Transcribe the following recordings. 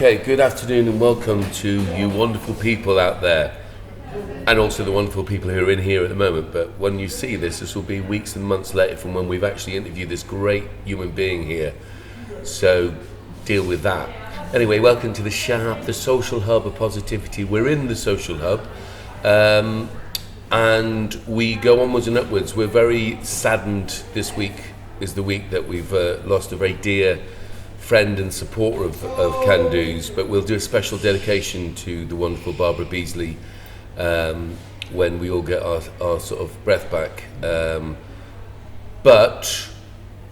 Okay, good afternoon and welcome to you wonderful people out there, and also the wonderful people who are in here at the moment. But when you see this, this will be weeks and months later from when we've actually interviewed this great human being here. So deal with that. Anyway, welcome to the S.H.O.P, the social hub of positivity. We're in the social hub, and we go onwards and upwards. We're very saddened. This week is the week that we've lost a very dear friend and supporter of Can Do's, but we'll do a special dedication to the wonderful Barbara Beasley when we all get our sort of breath back. But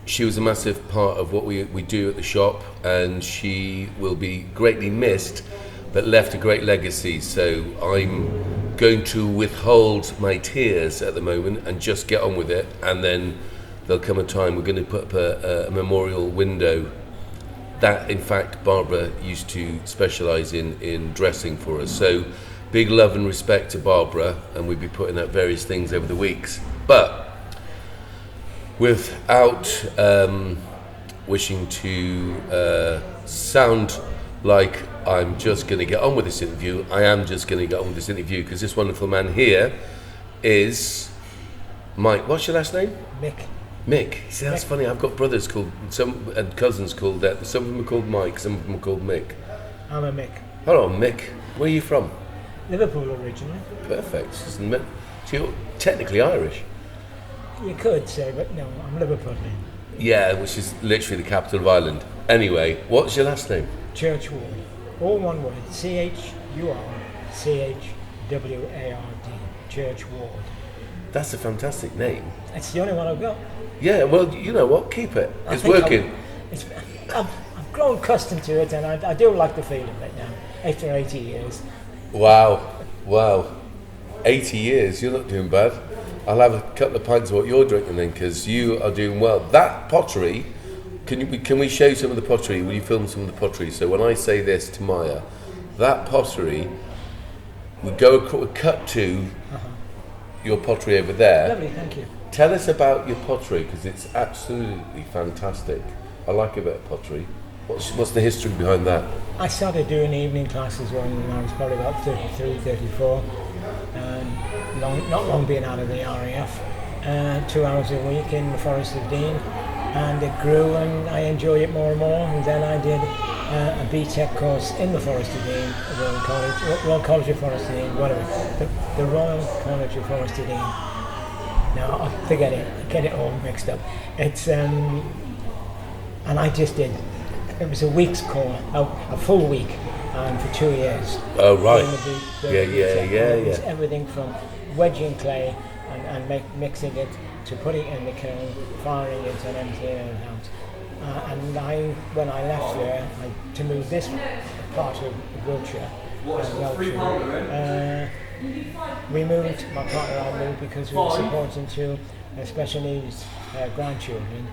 she was a massive part of what we do at the shop, and she will be greatly missed, but left a great legacy. So I'm going to withhold my tears at the moment and just get on with it, and then there'll come a time we're going to put up a memorial window that, in fact, Barbara used to specialise in dressing for us. So big love and respect to Barbara, and we'll be putting up various things over the weeks. But without wishing to sound like I'm just going to get on with this interview, I am just going to get on with this interview because this wonderful man here is Mike. What's your last name? Mick. See, that's funny. I've got brothers called and cousins called that. Some of them are called Mike. Some of them are called Mick. I'm a Mick. Hello, Mick. Where are you from? Liverpool originally. Perfect. So you're technically Irish. You could say, but no, I'm Liverpudlian. Yeah, which is literally the capital of Ireland. Anyway, what's your last name? Churchward. All one word. Churchward. Churchward. That's a fantastic name. It's the only one I've got. Yeah, well, you know what? Keep it. It's working. I've grown accustomed to it, and I do like the feel of it now, after 80 years. Wow. 80 years, you're not doing bad. I'll have a couple of pints of what you're drinking then, because you are doing well. That pottery, can we show you some of the pottery? Will you film some of the pottery? So when I say this to Maya, that pottery, we cut to your pottery over there. Lovely, thank you. Tell us about your pottery, because it's absolutely fantastic. I like a bit of pottery. What's the history behind that? I started doing evening classes when I was probably about 33, 34. Not long being out of the RAF. 2 hours a week in the Forest of Dean. And it grew and I enjoyed it more and more. And then I did a BTEC course in the Forest of Dean, Royal College of Forest of Dean, whatever. The Royal College of Forest of Dean. No, I forget it. I get it all mixed up. It's and I just did. It was a week's course, a full week, for 2 years. Oh right. It was everything from wedging clay and mixing it to putting it in the kiln, firing it and emptying it out. And when I left there, to move this part of Wiltshire, we moved, my partner and I moved because we were supporting two special needs grandchildren.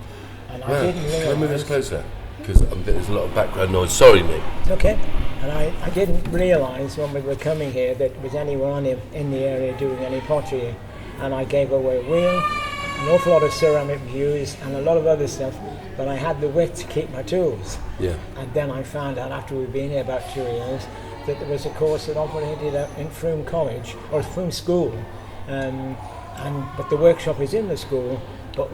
And I didn't realise... Can I move this closer? Because there's a lot of background noise. Sorry, mate. Okay. And I didn't realise when we were coming here that there was anyone in the area doing any pottery. And I gave away a wheel, an awful lot of ceramic views and a lot of other stuff, but I had the wit to keep my tools. Yeah. And then I found out after we'd been here about 2 years that there was a course that operated in Frome College, or Frome School, but the workshop is in the school, but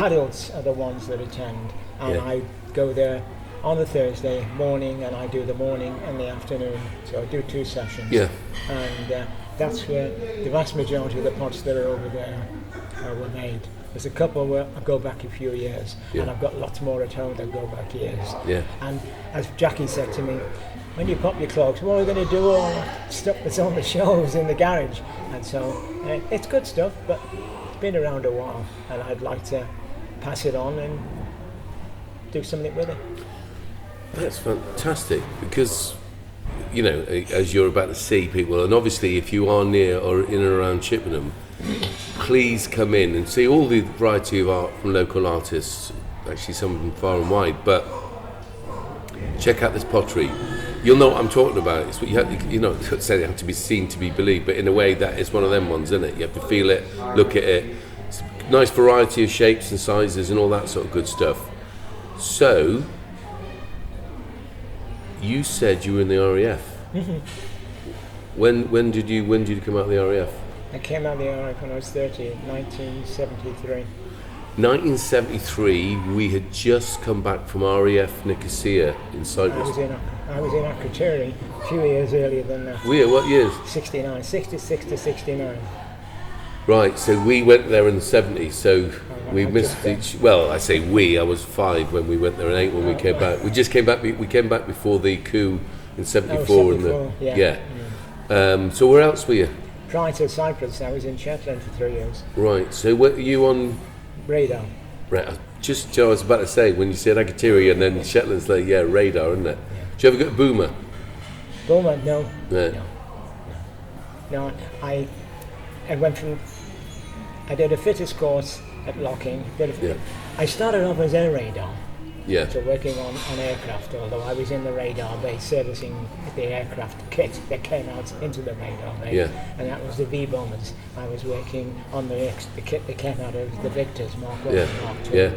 adults are the ones that attend, and I go there on the Thursday morning, and I do the morning and the afternoon, so I do 2 sessions. Yeah. And that's where the vast majority of the pots that are over there were made. There's a couple where I go back a few years, and I've got lots more at home that go back years. Yeah. And as Jackie said to me, when you pop your clogs, what are we going to do all that stuff that's on the shelves in the garage? And so it's good stuff, but it's been around a while, and I'd like to pass it on and do something with it. That's fantastic, because, you know, as you're about to see people, and obviously if you are near or in and around Chippenham, please come in and see all the variety of art from local artists, actually some of them far and wide, but check out this pottery. You'll know what I'm talking about. It's what you have, you know, say you have to be seen to be believed, but in a way that is one of them ones, isn't it? You have to feel it, look at it. It's a nice variety of shapes and sizes and all that sort of good stuff. So, you said you were in the RAF. When did you come out of the RAF? I came out of the RAF when I was 30, 1973. 1973. We had just come back from RAF Nicosia in Cyprus. I was in Akrotiri a few years earlier than that. What years? 69, 66 to 69. Right, so we went there in the 70s, so we missed each... Well, I say we, I was 5 when we went there and 8 when we came back. We just came back, we came back before the coup in 74. 74, So where else were you? Prior to Cyprus, I was in Shetland for 3 years. Right, so were you on... Radar. Right, I was about to say, when you said Akrotiri and then Shetland's like, radar, isn't it? Yeah. Did you ever get a boomer? Boomer, no. Yeah. No, I went from... I did a fitters course at Locking. I started off as air radar. Yeah. So working on aircraft, although I was in the radar bay servicing the aircraft kit that came out into the radar bay. Yeah. And that was the V-bombers. I was working on the kit that came out of the Victors, Mark 1 and Mark 2. Yeah.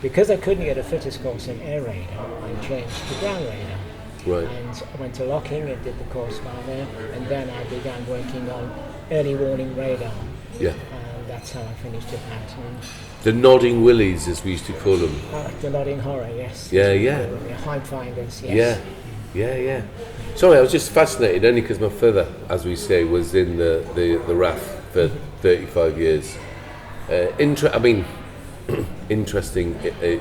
Because I couldn't get a fitters course in air radar, I changed to ground radar. Right. And I went to Locking and did the course down there, and then I began working on early warning radar. Yeah. And that's how I finished at Hampton. The nodding willies, as we used to call them. The nodding horror, yes. Yeah. Hide finders, yes. Yeah. Sorry, I was just fascinated only because my father, as we say, was in the RAF for 35 years. Interesting. A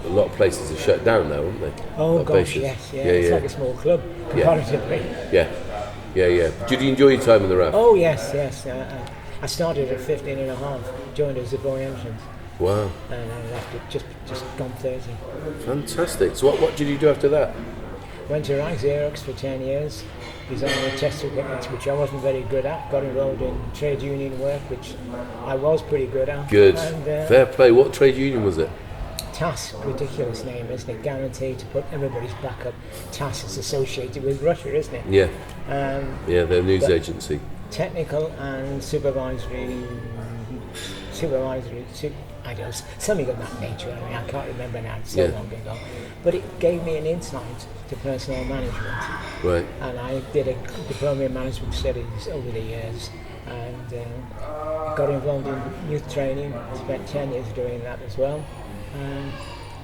lot of places are shut down now, aren't they? Oh gosh, bases. yes. It's like a small club comparatively. Yeah. Did you enjoy your time in the RAF? Oh yes. I started at 15 and a half, joined as a boy entrant. Wow. And I left it just gone 30. Fantastic. So what did you do after that? Went to Xerox for 10 years, designing test equipment, which I wasn't very good at. Got involved in trade union work, which I was pretty good at. Good. And, Fair play. What trade union was it? TAS, ridiculous name, isn't it? Guaranteed to put everybody's back up. TAS is associated with Russia, isn't it? Yeah. They're a news agency. Technical and supervisory, I don't know, something of that nature. I mean, I can't remember now, it's so long ago. But it gave me an insight to personnel management. Right. And I did a diploma in management studies over the years, and got involved in youth training. Spent 10 years doing that as well.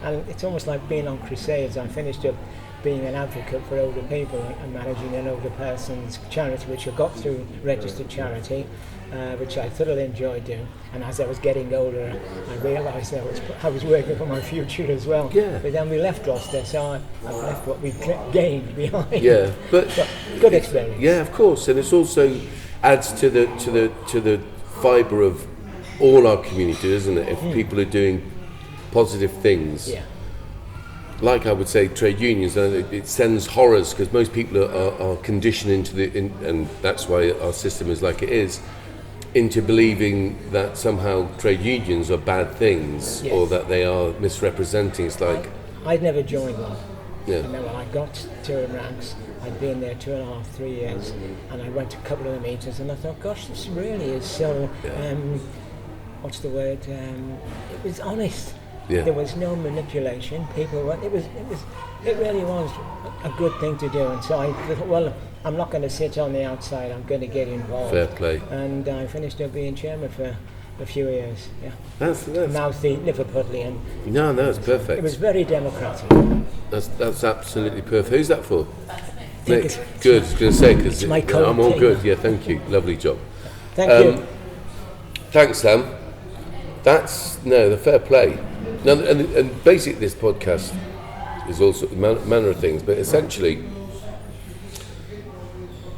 And it's almost like being on crusades. I finished up being an advocate for older people and managing an older person's charity, which I got through registered charity, which I thoroughly enjoyed doing. And as I was getting older, I realised I was working for my future as well. Yeah. But then we left Gloucester, so I left what we gained behind. Yeah, but good experience. Yeah, of course, and it's also adds to the fibre of all our community, isn't it? If people are doing positive things. Yeah. Like I would say, trade unions, it sends horrors because most people are conditioned and that's why our system is like it is, into believing that somehow trade unions are bad things or that they are misrepresenting. It's like I'd never joined one. Yeah. And then when I got to ranks, I'd been there 2.5, 3 years, and I went to a couple of the meetings, and I thought, gosh, this really is so. What's the word? It was honest. Yeah. There was no manipulation. People were. It really was a good thing to do. And so I thought, well, I'm not going to sit on the outside. I'm going to get involved. Fair play. And I finished up being chairman for a few years. Yeah. That's Mouthy, Liverpudlian. No, it's perfect. It was very democratic. That's absolutely perfect. Who's that for? Nick. Good. I was going to say because my I'm all team. good. Yeah, thank you. Lovely job. Thank you. Thanks, Sam. That's the fair play. Now, and basically, this podcast is also manner of things, but essentially,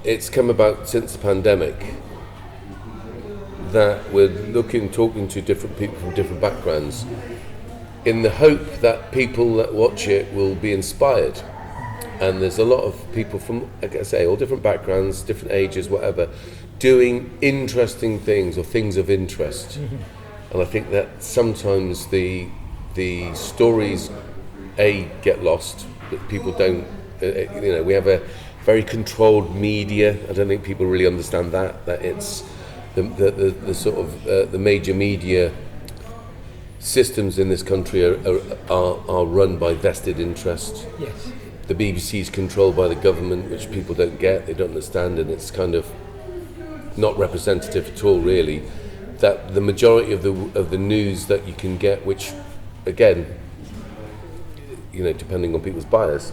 it's come about since the pandemic that we're talking to different people from different backgrounds, in the hope that people that watch it will be inspired. And there's a lot of people from, like I say, all different backgrounds, different ages, whatever, doing interesting things or things of interest. And I think that sometimes the stories get lost, that people don't, we have a very controlled media. I don't think people really understand that it's the sort of the major media systems in this country are run by vested interest. Yes. the BBC is controlled by the government, which people don't get, they don't understand, and it's kind of not representative at all, really. That the majority of the news that you can get, which, again, depending on people's bias,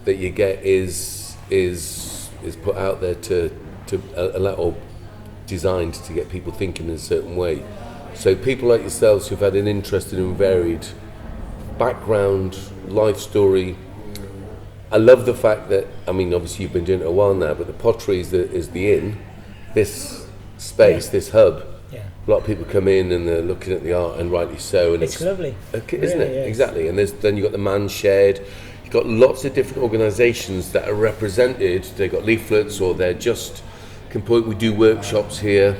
that you get is put out there to allow, or designed to get people thinking in a certain way. So people like yourselves who've had an interesting and varied background, life story. I love the fact that, obviously you've been doing it a while now, but the pottery is the inn, this space, this hub. Yeah. A lot of people come in and they're looking at the art, and rightly so. And it's lovely, isn't really it? is. Exactly. And then you've got the man shed. You've got lots of different organisations that are represented. They've got leaflets, or they're just we do workshops here.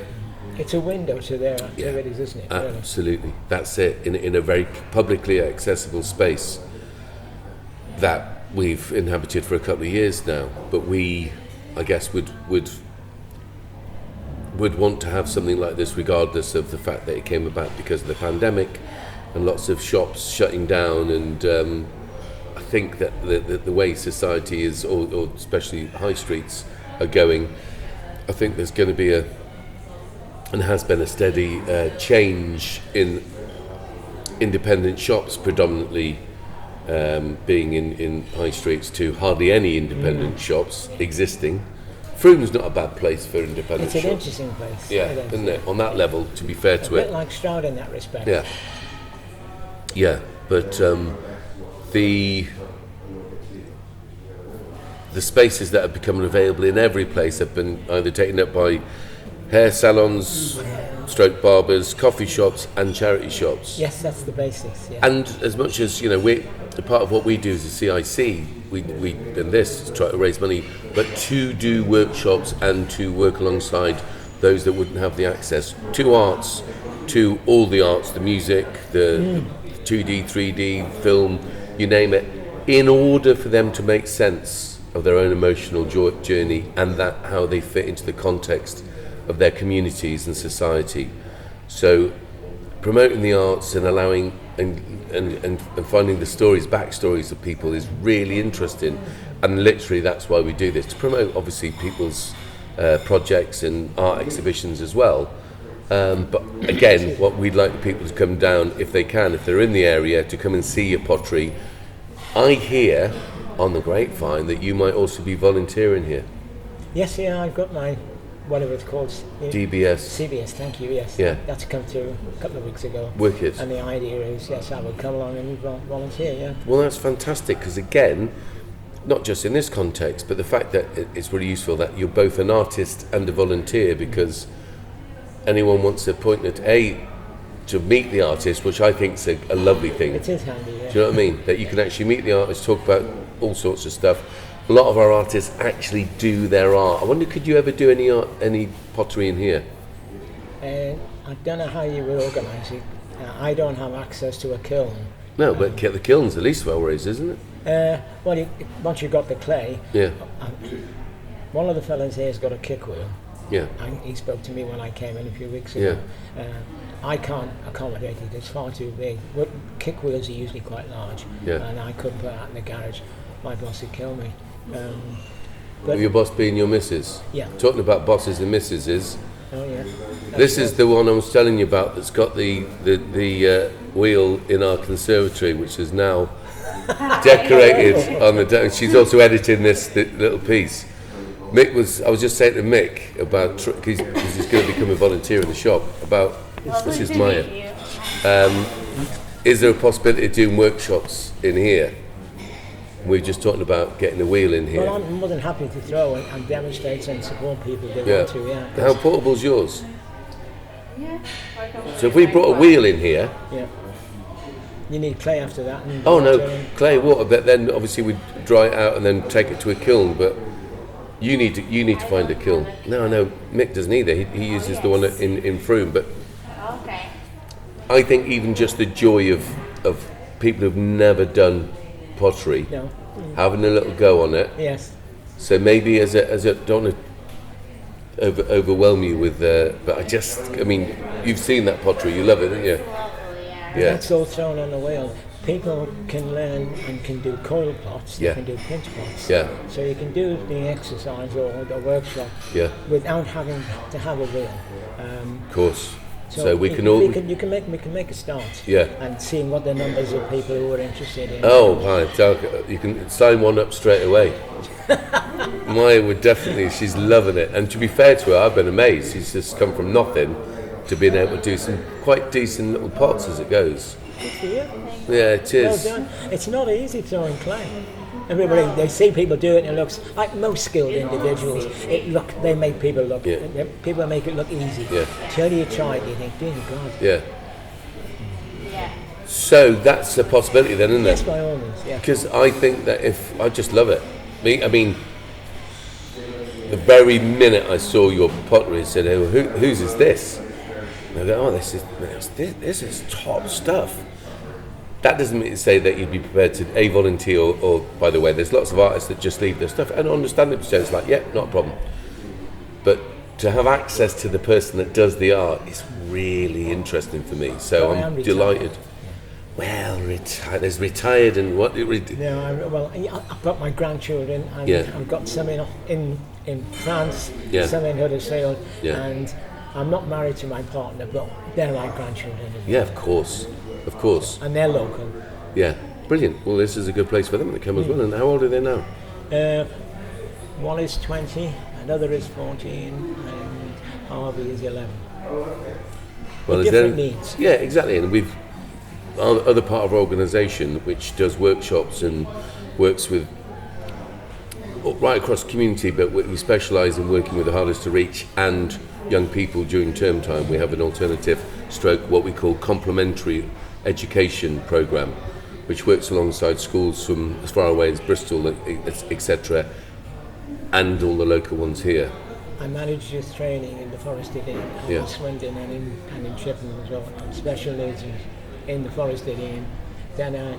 It's a window to their activities, isn't it? Really? Absolutely. That's it. In a very publicly accessible space that we've inhabited for a couple of years now. But we, I guess, would want to have something like this regardless of the fact that it came about because of the pandemic and lots of shops shutting down. And I think that the way society is, or especially high streets, are going, I think there's going to be and has been a steady change in independent shops predominantly being in high streets to hardly any independent shops existing. Froom's not a bad place for independent shops. It's an interesting place. Yeah, isn't it? On that level, to be fair to it. A bit like Stroud in that respect. Yeah, but the spaces that are becoming available in every place have been either taken up by hair salons, stroke barbers, coffee shops and charity shops. Yes, that's the basics. Yeah. And as much as, we part of what we do as a CIC, we in this try to raise money, but to do workshops and to work alongside those that wouldn't have the access to arts, to all the arts, the music, the 2D, 3D, film, you name it, in order for them to make sense of their own emotional journey and that how they fit into the context of their communities and society. So promoting the arts and allowing and finding the backstories of people is really interesting, and literally that's why we do this, to promote obviously people's projects and art exhibitions as well. But again, what we'd like people to come down, if they can, if they're in the area, to come and see your pottery. I hear on the grapevine that you might also be volunteering here. Yes, I've got my, whatever it's called. DBS. CBS, thank you, yes. Yeah. That's come through a couple of weeks ago. Wicked. And the idea is, yes, I would come along and volunteer, yeah. Well, that's fantastic, because again, not just in this context, but the fact that it's really useful that you're both an artist and a volunteer, because anyone wants to point at to meet the artist, which I think is a lovely thing. It is handy, yeah. Do you know what I mean? That you can actually meet the artist, talk about all sorts of stuff. A lot of our artists actually do their art. I wonder, could you ever do any pottery in here? I don't know how you would organise it. I don't have access to a kiln. No, but the kiln's the least well raised, isn't it? Once you've got the clay, yeah. One of the fellas here's got a kick wheel. Yeah. He spoke to me when I came in a few weeks ago. Yeah. I can't accommodate it, it's far too big. Kick wheels are usually quite large, yeah. And I couldn't put that in the garage. My boss would kill me. But your boss being your missus? Yeah. Talking about bosses and missuses. Oh yeah. This is the one I was telling you about that's got the wheel in our conservatory, which is now decorated on the deck. She's also editing this little piece. I was just saying to Mick about, because he's going to become a volunteer in the shop, about, this is Maya. Is there a possibility of doing workshops in here? We're just talking about getting a wheel in here. Well, I'm more than happy to throw and demonstrate and support people if they want to, yeah. How portable's yours? So if we brought a wheel in here... Yeah. You need clay after that. And clay, water, but then obviously we'd dry it out and then take it to a kiln, but you need to find a kiln. No, Mick doesn't either. He uses the one in Froome, but I think even just the joy of people who've never done pottery, having a little go on it. Yes. So maybe as a don't want to overwhelm you with, but you've seen that pottery, you love it, don't you? Yeah. That's all thrown on the wheel. people can learn and can do coil pots, they Yeah. can do pinch pots. Yeah. So you can do the exercise or the workshop Yeah. without having to have a wheel. Of course. So we can all. we can make a start. Yeah. And seeing what the numbers of people who are interested in. Oh, right. You can sign one up straight away. Maya would definitely. She's loving it. And to be fair to her, I've been amazed. She's just come from nothing to being able to do some quite decent little pots as it goes. Good for you. Yeah, it is. Well done. It's not easy throwing clay. Everybody, they see people do it and it looks like most skilled individuals. They make people look. Yeah. People make it look easy. Yeah. Till you try it, you think, dear God. Yeah. So that's a possibility then, isn't Yes, it? by all means. Yeah. Because I think that I just love it. I mean, the very minute I saw your pottery, I said, "Oh, whose is this?" And I go, "Oh, this is top stuff." That doesn't mean to say that you'd be prepared to volunteer or by the way, there's lots of artists that just leave their stuff and understandably so it's like, yeah, not a problem. But to have access to the person that does the art is really interesting for me. So I'm delighted. Well, there's retired and what? I've got my grandchildren and Yeah. I've got some in France, Yeah. some in Huddersfield, Yeah. and I'm not married to my partner, but they're like grandchildren. As well. Yeah, of course. And they're local. Yeah, brilliant. Well, this is a good place for them to come as well. And how old are they now? One is 20, another is 14, and Harvey is 11. Well, Different needs. Yeah, exactly. And we've our other part of our organisation, which does workshops and works with right across the community, but we specialise in working with the hardest to reach and young people during term time. We have an alternative stroke, what we call complementary education programme, which works alongside schools from as far away as Bristol, etc., and all the local ones here. I manage youth training in the Forest of Dean, in Swindon and in Chippenham as well. I'm special needs in the Forest of Dean. Then I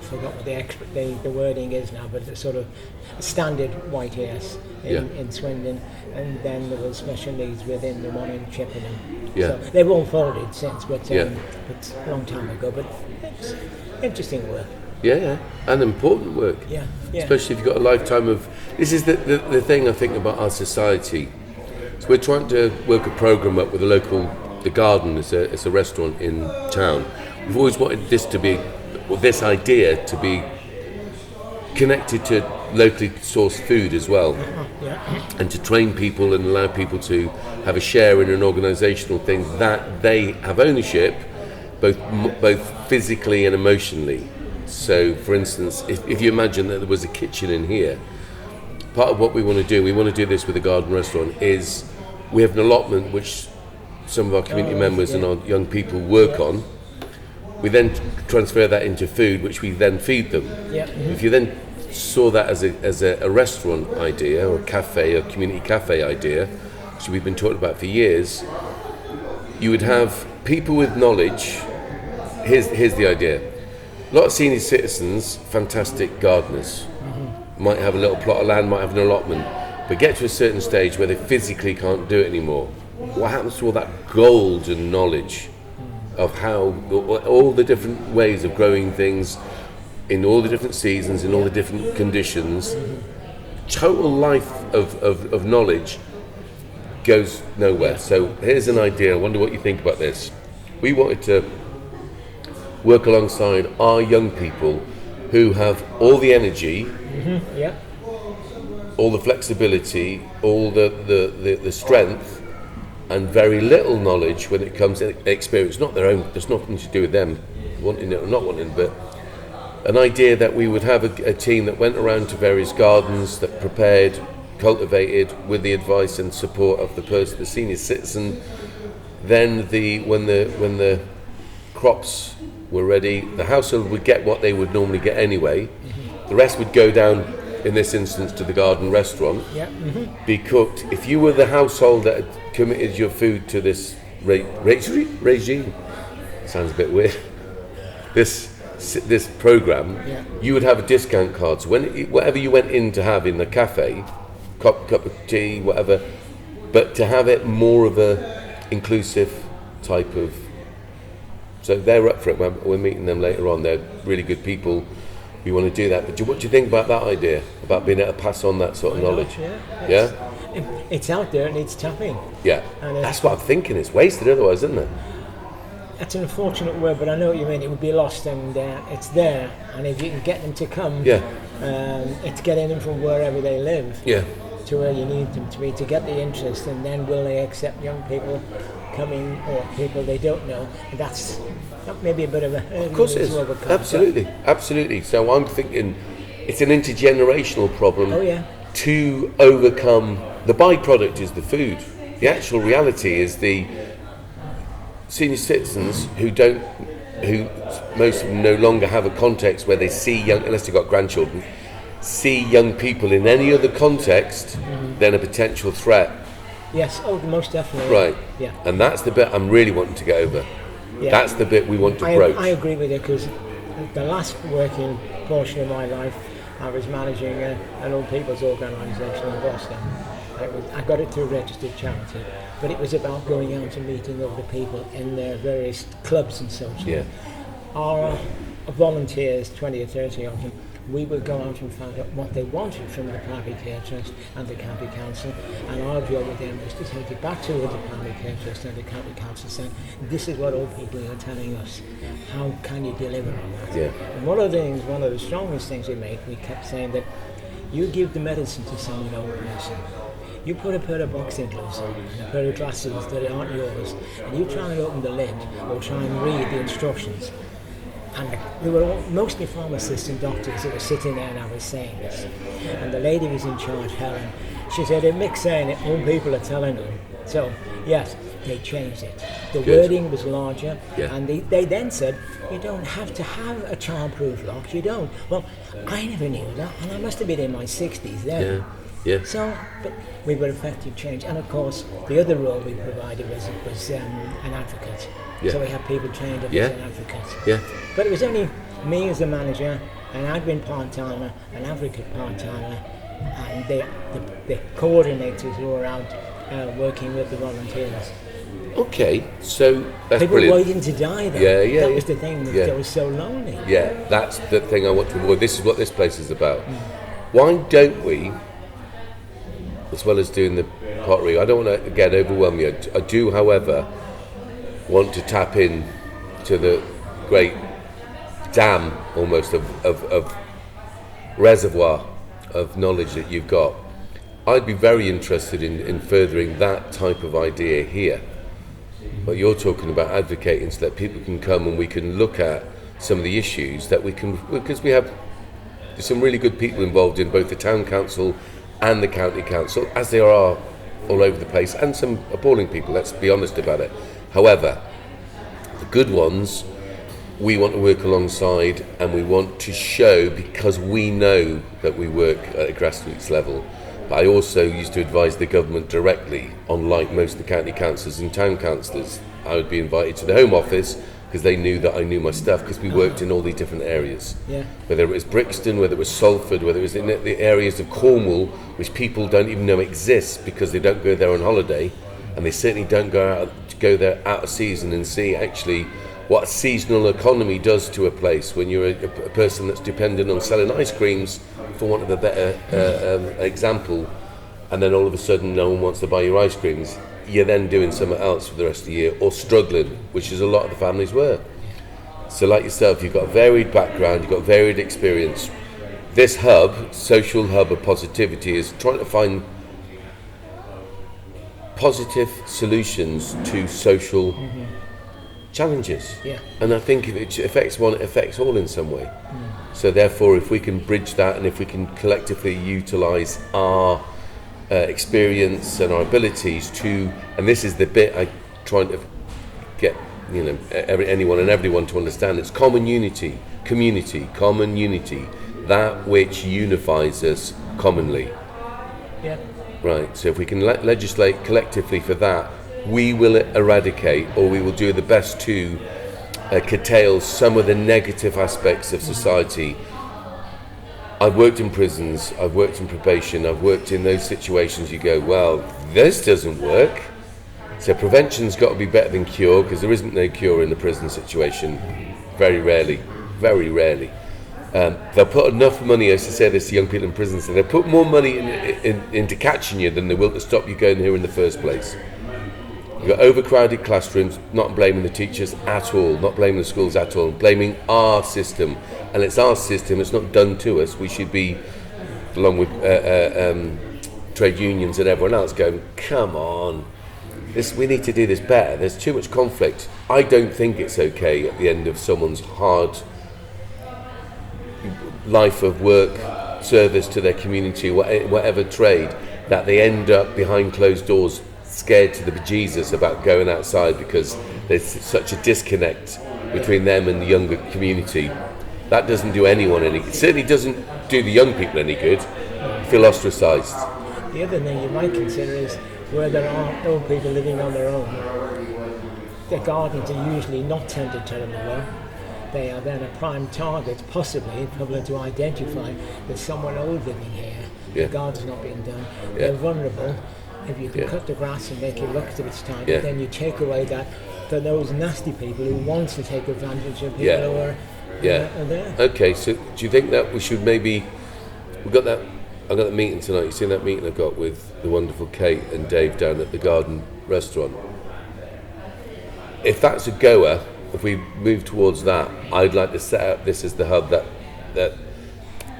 forgot what the wording is now, but it's sort of standard YTS in Swindon, and then there was special needs within the one in Chippenham. Yeah. So they've all folded since, but a long time ago. But it's interesting work. Yeah, and important work. Yeah. Especially if you've got a lifetime of. This is the thing I think about our society. So we're trying to work a programme up with the Garden. It's a restaurant in town. We've always wanted this idea to be connected to locally sourced food as well, and to train people and allow people to have a share in an organisational thing that they have ownership, both physically and emotionally. So, for instance, if you imagine that there was a kitchen in here, part of what we want to do this with the Garden Restaurant, is we have an allotment which some of our community members and our young people work on. We then transfer that into food, which we then feed them. Yeah. If you then saw that as a restaurant idea or a cafe, a community cafe idea, which we've been talking about for years, you would have people with knowledge. Here's the idea. A lot of senior citizens, fantastic gardeners, might have a little plot of land, might have an allotment, but get to a certain stage where they physically can't do it anymore. What happens to all that golden knowledge of how all the different ways of growing things in all the different seasons, in all the different conditions? Total life of knowledge goes nowhere. So here's an idea. I wonder what you think about this. We wanted to work alongside our young people who have all the energy, all the flexibility, all the strength, and very little knowledge when it comes to experience. Not their own. There's nothing to do with them wanting it or not wanting it, but an idea that we would have a team that went around to various gardens, that prepared, cultivated with the advice and support of the senior citizen. Then when the crops were ready, the household would get what they would normally get anyway. The rest would go down, in this instance, to the Garden Restaurant, be cooked. If you were the household that had committed your food to this regime, sounds a bit weird, this programme, you would have a discount card. So whatever you went in to have in the cafe, cup of tea, whatever, but to have it more of a inclusive type of So they're up for it. We're meeting them later on. They're really good people. We want to do that. But what do you think about that idea, about being able to pass on that sort of knowledge? It's out there and it's tapping. Yeah, And that's what I'm thinking. It's wasted otherwise, isn't it? That's an unfortunate word, but I know what you mean. It would be lost, and it's there. And if you can get them to come, it's getting them from wherever they live to where you need them to be to get the interest, and then will they accept young people coming or people they don't know? And that's maybe a bit of a... Of course it is. Absolutely. So I'm thinking it's an intergenerational problem to overcome. The byproduct is the food. The actual reality is the senior citizens who most of them no longer have a context where they see young, unless they've got grandchildren, see young people in any other context than a potential threat. Yes, most definitely. Right. Yeah. And that's the bit I'm really wanting to get over. Yeah. That's the bit we want to broach. I agree with you, because the last working portion of my life, I was managing an old people's organisation in Boston. I got it through a registered charity, but it was about going out and meeting other people in their various clubs and such. Yeah. Our volunteers, 20 or 30 of them, we would go out and find out what they wanted from the Primary Care Trust and the County Council, and our job with them was to take it back to the Primary Care Trust and the County Council, saying, this is what old people are telling us, how can you deliver on that? Yeah. And one of the strongest things we kept saying that you give the medicine to some old person, you put a pair of boxing gloves on and a pair of glasses that aren't yours, and you try and open the lid or try and read the instructions. And they were all, mostly pharmacists and doctors that were sitting there, and I was saying this. And the lady was in charge, Helen, she said, if Mick's saying it, old people are telling them. So, yes, they changed it. The wording was larger, and they then said, you don't have to have a child-proof lock, you don't. Well, I never knew that, and I must have been in my 60s then. Yeah. So, but we were effective change, and of course, the other role we provided was an advocate. Yeah. So we had people trained up as an advocate. Yeah. But it was only me as a manager, an admin part-timer, an advocate part-timer, and the coordinators who were out working with the volunteers. Okay, so that's people brilliant. waiting to die though. That was the thing, that was so lonely. Yeah, that's the thing I want to avoid. This is what this place is about. Why don't we, as well as doing the pottery, I don't want to again overwhelm you. I do, however, want to tap in to the great dam almost of reservoir of knowledge that you've got. I'd be very interested in furthering that type of idea here. But you're talking about advocating so that people can come and we can look at some of the issues that we can, because we have some really good people involved in both the town council and the county council, as there are all over the place, and some appalling people, let's be honest about it. However, the good ones we want to work alongside, and we want to show, because we know that we work at a grassroots level. But I also used to advise the government directly, unlike most of the county councillors and town councillors. I would be invited to the Home Office because they knew that I knew my stuff, because we worked in all these different areas. Yeah. Whether it was Brixton, whether it was Salford, whether it was in the areas of Cornwall, which people don't even know exists because they don't go there on holiday, and they certainly don't go there out of season and see actually what a seasonal economy does to a place when you're a person that's dependent on selling ice creams, for want of a better example, and then all of a sudden no one wants to buy your ice creams. You're then doing something else for the rest of the year, or struggling, which is a lot of the families were. So like yourself, you've got a varied background, you've got varied experience. This hub, social hub of positivity, is trying to find positive solutions to social challenges. Yeah. And I think if it affects one, it affects all in some way. So therefore, if we can bridge that, and if we can collectively utilise our experience and our abilities to, and this is the bit I try to get anyone and everyone to understand, it's common unity, community, common unity, that which unifies us commonly. Yeah. Right, so if we can legislate collectively for that, we will eradicate, or we will do the best to curtail some of the negative aspects of society. I've worked in prisons, I've worked in probation, I've worked in those situations you go, well, this doesn't work. So prevention's got to be better than cure, because there isn't no cure in the prison situation. Very rarely. They'll put enough money, as I say this to young people in prison, so they'll put more money into catching you than they will to stop you going here in the first place. You've got overcrowded classrooms, not blaming the teachers at all, not blaming the schools at all, blaming our system. And it's our system, it's not done to us. We should be, along with trade unions and everyone else, going, come on, we need to do this better. There's too much conflict. I don't think it's okay at the end of someone's hard life of work, service to their community, whatever trade, that they end up behind closed doors scared to the bejesus about going outside because there's such a disconnect between them and the younger community. That doesn't do anyone any good. It certainly doesn't do the young people any good. Feel ostracised. The other thing you might consider is where there are old people living on their own, their gardens are usually not tended terribly well. They are then a prime target, possibly, probably to identify there's someone old living here. Yeah. The garden's not being done. They're vulnerable. If you can cut the grass and make it look to its time, then you take away that for those nasty people who want to take advantage of people who are there. Okay, so do you think that we should maybe, I got that meeting tonight, you seen that meeting I got with the wonderful Kate and Dave down at the Garden restaurant? If that's a goer, if we move towards that, I'd like to set up this as the hub that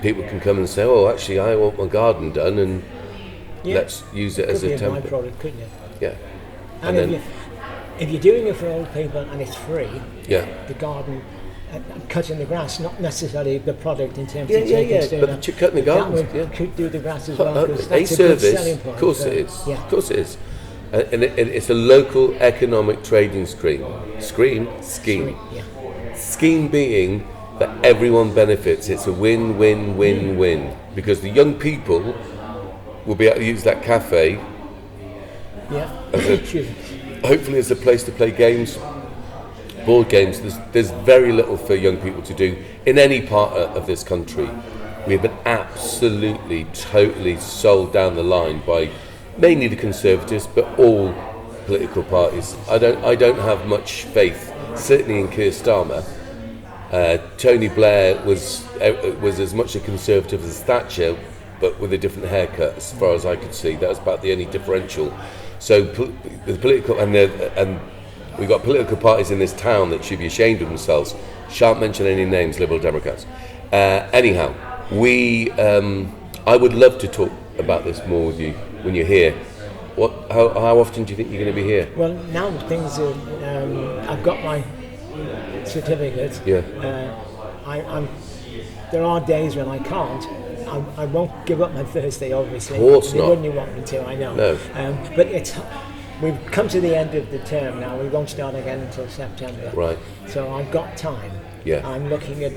people can come and say, oh, actually I want my garden done, and let's use it as a template. Could be a byproduct, couldn't it? Yeah. And then, if you're doing it for old people and it's free, the garden, cutting the grass, not necessarily the product in terms of but cutting the garden, could do the grass as well, because a that's a service, good selling point. of course it is. Of course it is. And it's a local economic trading scheme. Scheme being that everyone benefits. It's a win-win-win-win, because the young people will be able to use that cafe hopefully as a place to play games, board games. There's very little for young people to do in any part of this country. We've been absolutely, totally sold down the line by mainly the Conservatives, but all political parties. I don't have much faith, certainly in Keir Starmer. Tony Blair was as much a Conservative as Thatcher, but with a different haircut, as far as I could see. That was about the only differential. So the political and we've got political parties in this town that should be ashamed of themselves. Shan't mention any names, Liberal Democrats. Anyhow, I would love to talk about this more with you when you're here. How often do you think you're going to be here? Well, now things are. I've got my certificate. There are days when I can't. I won't give up my Thursday, obviously. Of course not. They wouldn't want me to, I know. No. But we've come to the end of the term now. We won't start again until September. Right. So I've got time. Yeah. I'm looking at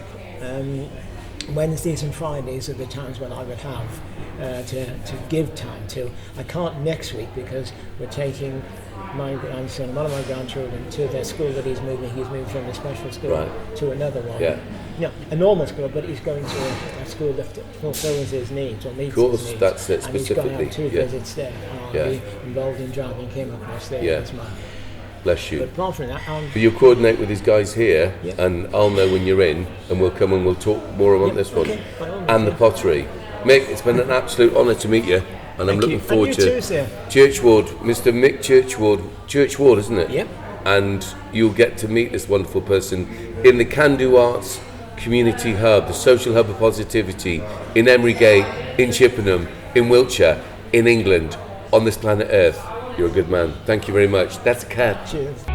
Wednesdays and Fridays are the times when I would have to give time to. I can't next week because we're taking my grandson, one of my grandchildren, to their school that he's moving. He's moving from a special school to another one. Yeah. No, a normal school, but he's going to a school that fulfills his needs or meets his needs. Of course, that's it, specifically. And he's going on 2 visits there. I'll be involved in driving him across there this month. Bless you. But apart from that, but you'll coordinate with these guys here, and I'll know when you're in, and we'll come and we'll talk more about this one. And the pottery. Mick, it's been an absolute honour to meet you, and I'm looking forward to Churchward, Mr. Mick Churchward, isn't it? Yep. And you'll get to meet this wonderful person in the Can-Do Arts Community Hub, the social hub of positivity in Emery Gate, in Chippenham, in Wiltshire, in England, on this planet Earth. You're a good man. Thank you very much. That's a cat. Cheers.